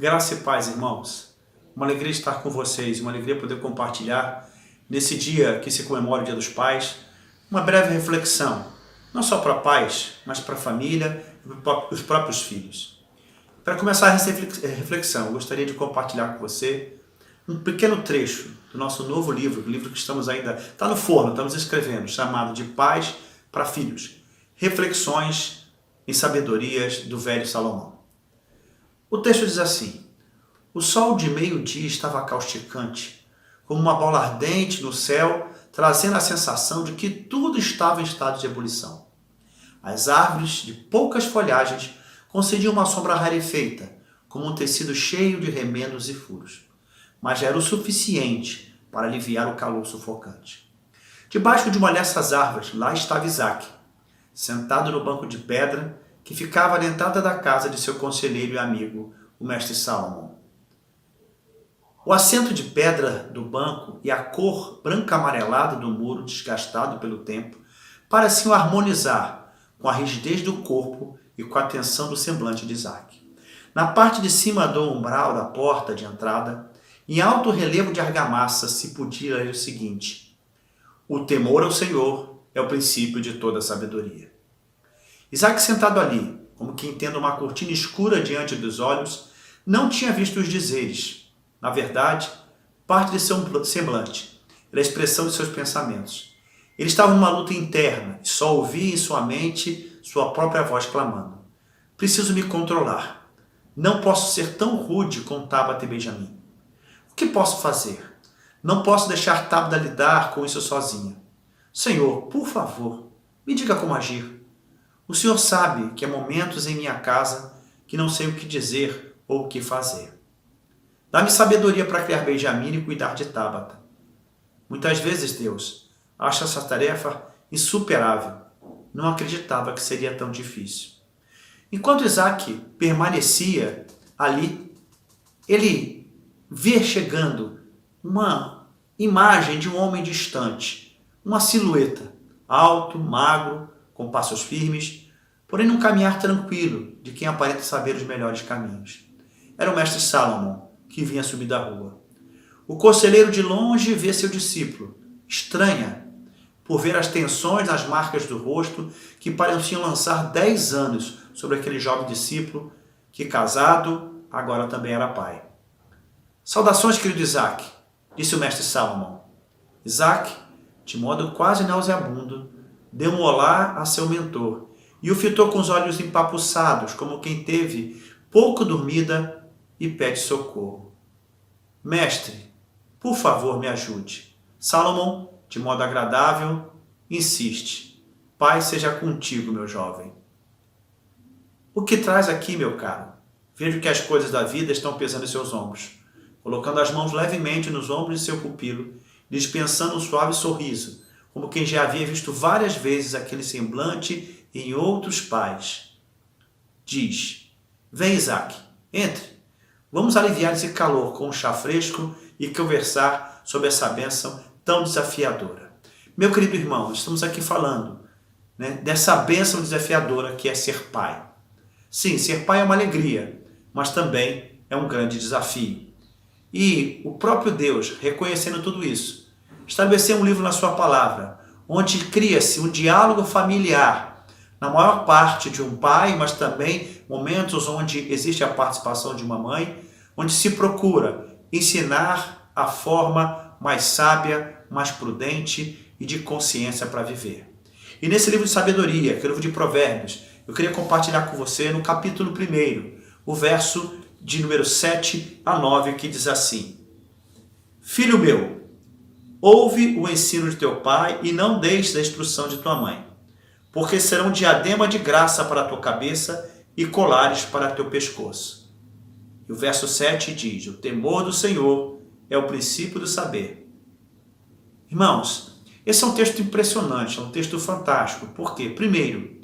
Graça e paz, irmãos. Uma alegria estar com vocês, uma alegria poder compartilhar nesse dia que se comemora o Dia dos Pais, uma breve reflexão, não só para pais, mas para a família e para os próprios filhos. Para começar essa reflexão, eu gostaria de compartilhar com você um pequeno trecho do nosso novo livro, o livro que estamos ainda, está no forno, estamos escrevendo, chamado de Pais para Filhos, Reflexões e Sabedorias do Velho Salomão. O texto diz assim: o sol de meio-dia estava causticante, como uma bola ardente no céu, trazendo a sensação de que tudo estava em estado de ebulição. As árvores, de poucas folhagens, concediam uma sombra rarefeita, como um tecido cheio de remendos e furos. Mas já era o suficiente para aliviar o calor sufocante. Debaixo de uma dessas árvores, lá estava Isaac, sentado no banco de pedra que ficava na entrada da casa de seu conselheiro e amigo, o mestre Salomão. O assento de pedra do banco e a cor branca-amarelada do muro desgastado pelo tempo pareciam harmonizar com a rigidez do corpo e com a tensão do semblante de Isaac. Na parte de cima do umbral da porta de entrada, em alto relevo de argamassa, se podia ler o seguinte: o temor ao Senhor é o princípio de toda sabedoria. Isaac, sentado ali, como quem tendo uma cortina escura diante dos olhos, não tinha visto os dizeres. Na verdade, parte de seu semblante era a expressão de seus pensamentos. Ele estava numa luta interna e só ouvia em sua mente sua própria voz clamando: preciso me controlar. Não posso ser tão rude com Tabata e Benjamim. O que posso fazer? Não posso deixar Tabata lidar com isso sozinha. Senhor, por favor, me diga como agir. O Senhor sabe que há momentos em minha casa que não sei o que dizer ou o que fazer. Dá-me sabedoria para criar Benjamim e cuidar de Tabata. Muitas vezes, Deus, acho essa tarefa insuperável. Não acreditava que seria tão difícil. Enquanto Isaac permanecia ali, ele vê chegando uma imagem de um homem distante, uma silhueta, alto, magro, com passos firmes, porém num caminhar tranquilo, de quem aparenta saber os melhores caminhos. Era o mestre Salomão, que vinha subir da rua. O conselheiro de longe vê seu discípulo, estranha, por ver as tensões nas marcas do rosto que pareciam lançar 10 anos sobre aquele jovem discípulo que, casado, agora também era pai. Saudações, querido Isaac, disse o mestre Salomão. Isaac, de modo quase nauseabundo, deu um olá a seu mentor e o fitou com os olhos empapuçados, como quem teve pouco dormida e pede socorro. Mestre, por favor, me ajude. Salomão, de modo agradável, insiste. Pai seja contigo, meu jovem. O que traz aqui, meu caro? Vejo que as coisas da vida estão pesando em seus ombros. Colocando as mãos levemente nos ombros de seu pupilo, dispensando um suave sorriso, como quem já havia visto várias vezes aquele semblante em outros pais. Diz: vem, Isaac, entre. Vamos aliviar esse calor com um chá fresco e conversar sobre essa bênção tão desafiadora. Meu querido irmão, estamos aqui falando, dessa bênção desafiadora que é ser pai. Sim, ser pai é uma alegria, mas também é um grande desafio. E o próprio Deus, reconhecendo tudo isso, estabeleceu um livro na sua palavra, onde cria-se um diálogo familiar, na maior parte de um pai, mas também momentos onde existe a participação de uma mãe, onde se procura ensinar a forma mais sábia, mais prudente e de consciência para viver. E nesse livro de sabedoria, que é o livro de Provérbios, eu queria compartilhar com você no capítulo 1, o verso de número 7 a 9, que diz assim: filho meu, ouve o ensino de teu pai e não deixes a instrução de tua mãe, porque serão diadema de graça para a tua cabeça e colares para teu pescoço. E o verso 7 diz: o temor do Senhor é o princípio do saber. Irmãos, esse é um texto impressionante, é um texto fantástico. Por quê? Primeiro,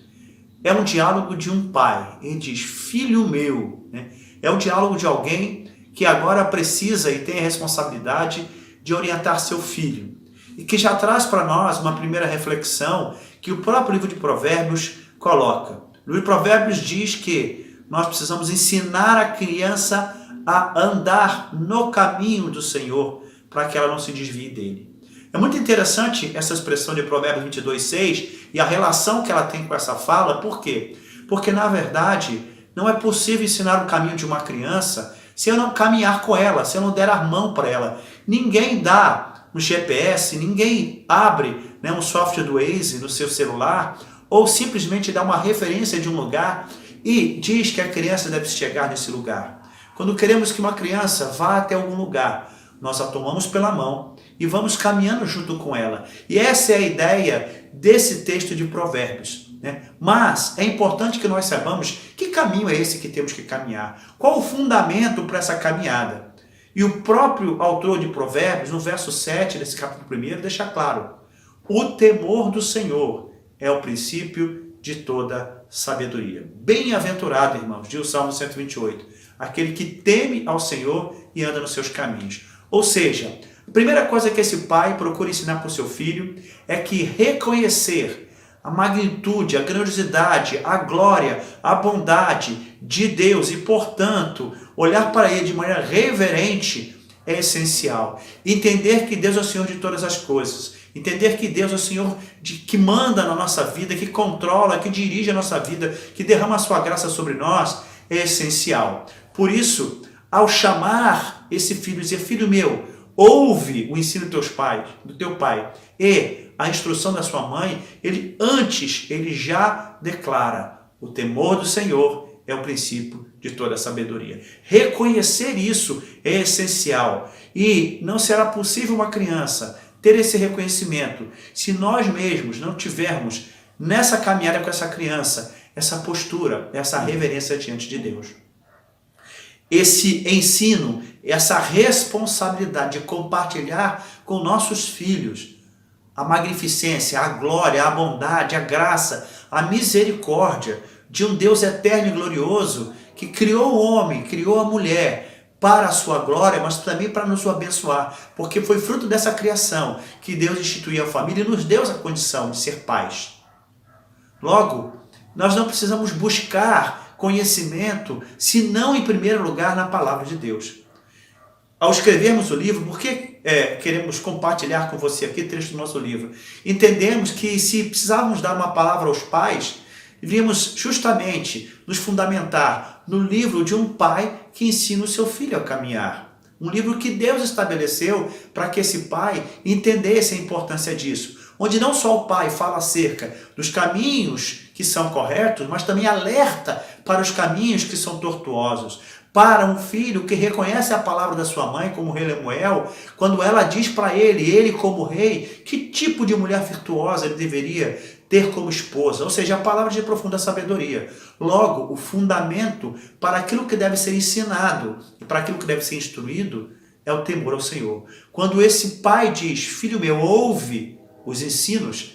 é um diálogo de um pai. Ele diz: filho meu. É um diálogo de alguém que agora precisa e tem a responsabilidade de orientar seu filho. E que já traz para nós uma primeira reflexão que o próprio livro de Provérbios coloca. O livro de Provérbios diz que nós precisamos ensinar a criança a andar no caminho do Senhor, para que ela não se desvie dele. É muito interessante essa expressão de Provérbios 22:6 e a relação que ela tem com essa fala. Por quê? Porque, na verdade, não é possível ensinar o caminho de uma criança se eu não caminhar com ela, se eu não der a mão para ela. Ninguém dá um GPS, ninguém abre, né, um software do Waze no seu celular ou simplesmente dá uma referência de um lugar e diz que a criança deve chegar nesse lugar. Quando queremos que uma criança vá até algum lugar, nós a tomamos pela mão e vamos caminhando junto com ela. E essa é a ideia desse texto de Provérbios, né? Mas é importante que nós saibamos que caminho é esse que temos que caminhar. Qual o fundamento para essa caminhada? E o próprio autor de Provérbios, no verso 7 desse capítulo 1, deixa claro: o temor do Senhor é o princípio de toda sabedoria. Bem-aventurado, irmãos, diz o Salmo 128, aquele que teme ao Senhor e anda nos seus caminhos. Ou seja, a primeira coisa que esse pai procura ensinar para o seu filho é que reconhecer a magnitude, a grandiosidade, a glória, a bondade de Deus e, portanto, olhar para ele de maneira reverente é essencial. Entender que Deus é o Senhor de todas as coisas. Entender que Deus é o Senhor que manda na nossa vida, que controla, que dirige a nossa vida, que derrama a sua graça sobre nós, é essencial. Por isso, ao chamar esse filho e dizer: filho meu, ouve o ensino do teu pai e a instrução da sua mãe, ele já declara: o temor do Senhor é o princípio de toda a sabedoria. Reconhecer isso é essencial. E não será possível uma criança ter esse reconhecimento se nós mesmos não tivermos nessa caminhada com essa criança essa postura, essa reverência diante de Deus. Esse ensino, essa responsabilidade de compartilhar com nossos filhos a magnificência, a glória, a bondade, a graça, a misericórdia de um Deus eterno e glorioso que criou o homem, criou a mulher para a sua glória, mas também para nos abençoar, porque foi fruto dessa criação que Deus instituiu a família e nos deu a condição de ser pais. Logo, nós não precisamos buscar conhecimento, senão em primeiro lugar na palavra de Deus. Ao escrevermos o livro, por que queremos compartilhar com você aqui trecho do nosso livro? Entendemos que se precisarmos dar uma palavra aos pais, deveríamos justamente nos fundamentar no livro de um pai que ensina o seu filho a caminhar. Um livro que Deus estabeleceu para que esse pai entendesse a importância disso. Onde não só o pai fala acerca dos caminhos que são corretos, mas também alerta para os caminhos que são tortuosos. Para um filho que reconhece a palavra da sua mãe, como o rei Lemuel, quando ela diz para ele como rei, que tipo de mulher virtuosa ele deveria ter como esposa. Ou seja, a palavra de profunda sabedoria. Logo, o fundamento para aquilo que deve ser ensinado e para aquilo que deve ser instruído é o temor ao Senhor. Quando esse pai diz: filho meu, ouve os ensinos,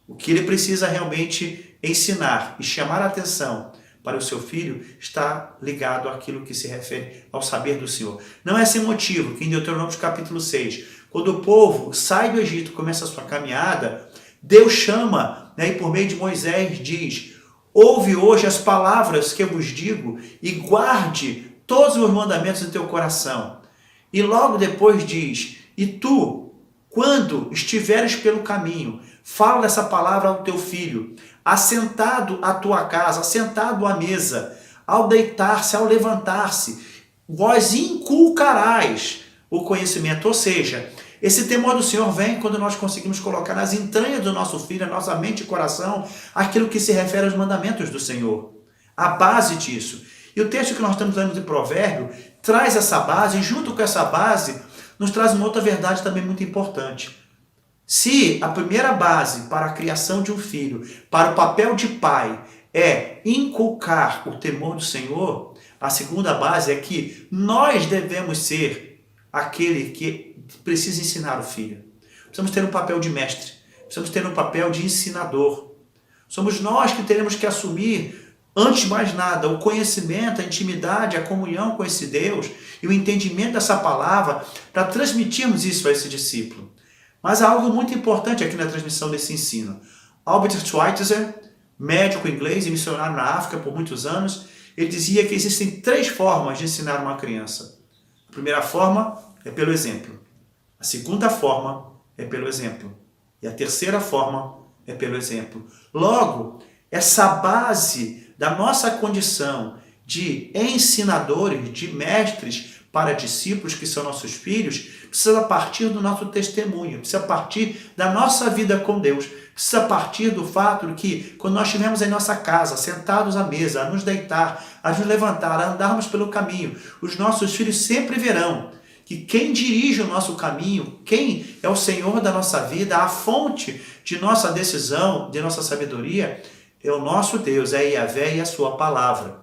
o que ele precisa realmente ensinar e chamar a atenção para o seu filho está ligado àquilo que se refere ao saber do Senhor. Não é sem motivo que em Deuteronômio capítulo 6, quando o povo sai do Egito e começa a sua caminhada, Deus chama, né, e por meio de Moisés diz: ouve hoje as palavras que eu vos digo e guarde todos os meus mandamentos em teu coração. E logo depois diz: e tu, quando estiveres pelo caminho, fala dessa palavra ao teu filho, assentado à tua casa, assentado à mesa, ao deitar-se, ao levantar-se, vós inculcarás o conhecimento. Ou seja, esse temor do Senhor vem quando nós conseguimos colocar nas entranhas do nosso filho, na nossa mente e coração, aquilo que se refere aos mandamentos do Senhor. A base disso. E o texto que nós estamos lendo de Provérbio traz essa base, e junto com essa base, nos traz uma outra verdade também muito importante. Se a primeira base para a criação de um filho, para o papel de pai, é inculcar o temor do Senhor, a segunda base é que nós devemos ser aquele que precisa ensinar o filho. Precisamos ter um papel de mestre, precisamos ter um papel de ensinador. Somos nós que teremos que assumir, antes de mais nada, o conhecimento, a intimidade, a comunhão com esse Deus e o entendimento dessa palavra para transmitirmos isso a esse discípulo. Mas há algo muito importante aqui na transmissão desse ensino. Albert Schweitzer, médico inglês e missionário na África por muitos anos, ele dizia que existem 3 formas de ensinar uma criança. A primeira forma é pelo exemplo. A segunda forma é pelo exemplo. E a terceira forma é pelo exemplo. Logo, essa base da nossa condição de ensinadores, de mestres para discípulos, que são nossos filhos, precisa partir do nosso testemunho, precisa partir da nossa vida com Deus, precisa partir do fato de que, quando nós estivermos em nossa casa, sentados à mesa, a nos deitar, a nos levantar, a andarmos pelo caminho, os nossos filhos sempre verão que quem dirige o nosso caminho, quem é o Senhor da nossa vida, a fonte de nossa decisão, de nossa sabedoria, é o nosso Deus, é Yahvé e a sua palavra.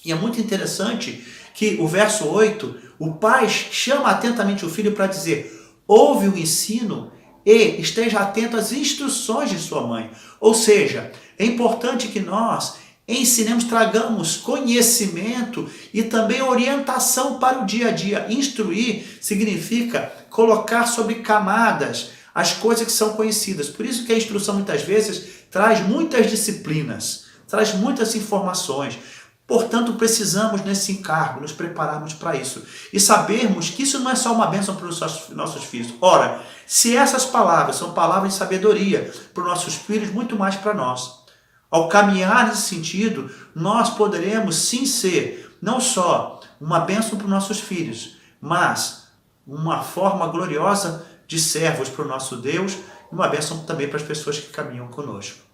E é muito interessante que o verso 8, o pai chama atentamente o filho para dizer: ouve o ensino e esteja atento às instruções de sua mãe. Ou seja, é importante que nós ensinemos, tragamos conhecimento e também orientação para o dia a dia. Instruir significa colocar sobre camadas as coisas que são conhecidas. Por isso que a instrução muitas vezes traz muitas disciplinas, traz muitas informações. Portanto, precisamos nesse encargo nos prepararmos para isso e sabermos que isso não é só uma bênção para os nossos filhos. Ora, se essas palavras são palavras de sabedoria para os nossos filhos, muito mais para nós. Ao caminhar nesse sentido, nós poderemos sim ser não só uma bênção para os nossos filhos, mas uma forma gloriosa de servos para o nosso Deus e uma bênção também para as pessoas que caminham conosco.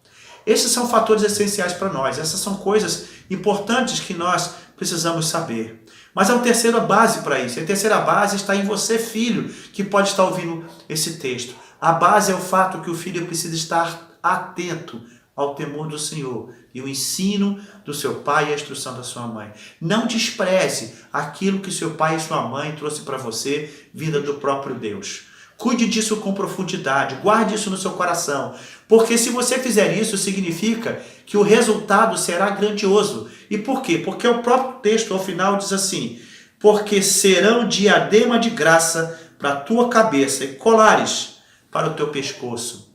Esses são fatores essenciais para nós, essas são coisas importantes que nós precisamos saber. Mas há uma terceira base para isso, e a terceira base está em você, filho, que pode estar ouvindo esse texto. A base é o fato que o filho precisa estar atento ao temor do Senhor e o ensino do seu pai e a instrução da sua mãe. Não despreze aquilo que seu pai e sua mãe trouxe para você, vinda do próprio Deus. Cuide disso com profundidade, guarde isso no seu coração, porque se você fizer isso, significa que o resultado será grandioso. E por quê? Porque o próprio texto ao final diz assim: porque serão diadema de graça para a tua cabeça e colares para o teu pescoço.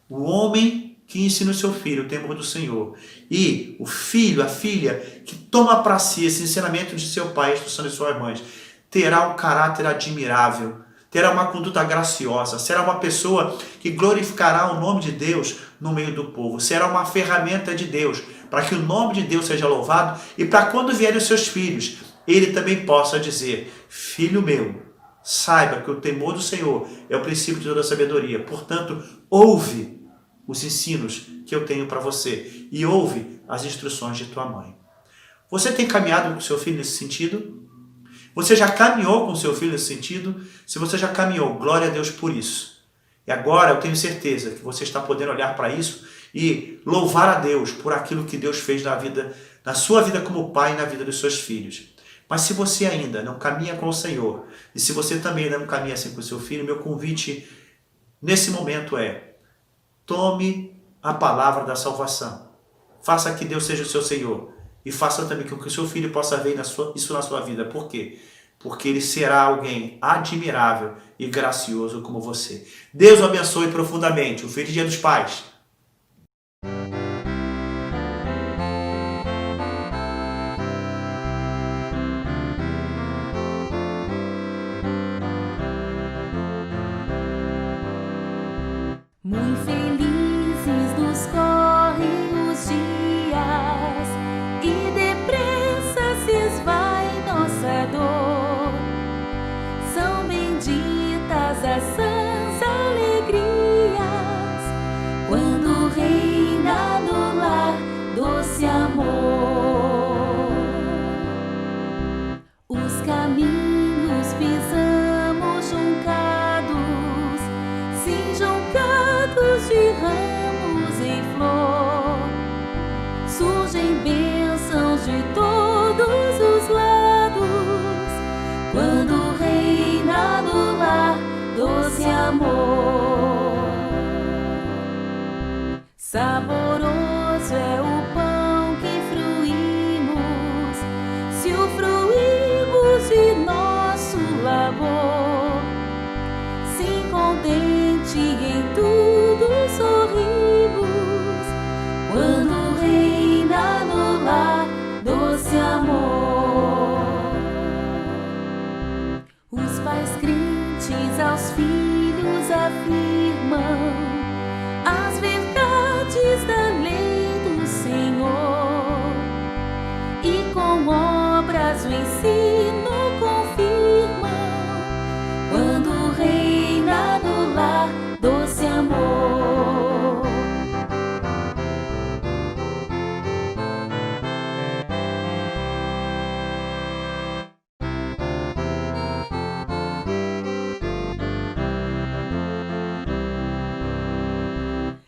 O homem que ensina o seu filho o temor do Senhor, e o filho, a filha, que toma para si esse ensinamento de seu pai, a instrução de suas mães, terá um caráter admirável, terá uma conduta graciosa, será uma pessoa que glorificará o nome de Deus no meio do povo, será uma ferramenta de Deus, para que o nome de Deus seja louvado e para quando vierem os seus filhos, ele também possa dizer: filho meu, saiba que o temor do Senhor é o princípio de toda a sabedoria, portanto, ouve os ensinos que eu tenho para você e ouve as instruções de tua mãe. Você tem caminhado com seu filho nesse sentido? Você já caminhou com seu filho nesse sentido? Se você já caminhou, glória a Deus por isso. E agora eu tenho certeza que você está podendo olhar para isso e louvar a Deus por aquilo que Deus fez na sua vida como pai e na vida dos seus filhos. Mas se você ainda não caminha com o Senhor, e se você também ainda não caminha assim com o seu filho, meu convite nesse momento é: tome a palavra da salvação. Faça que Deus seja o seu Senhor. E faça também com que o seu filho possa ver isso na sua vida. Por quê? Porque ele será alguém admirável e gracioso como você. Deus o abençoe profundamente. Um feliz Dia dos Pais. Muito felizes nos correm os dias e depressa se esvai nossa dor. São benditas as sãs alegrias quando reina no lar doce amor. Os caminhos pisamos juncados, sim, juncados de ramos em flor. Surgem bênçãos de todos os lados quando reina no lar doce amor. Saboroso é o pão que fruímos, se o fruímos de nosso labor. Sim, contente em tudo sorrimos quando reina no lar doce afirmam as verdades da lei do Senhor, e com obras o ensino confirmam, quando reina no lar doce amor.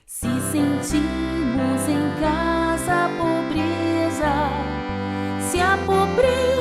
Se sentimos em casa a pobreza, se a pobreza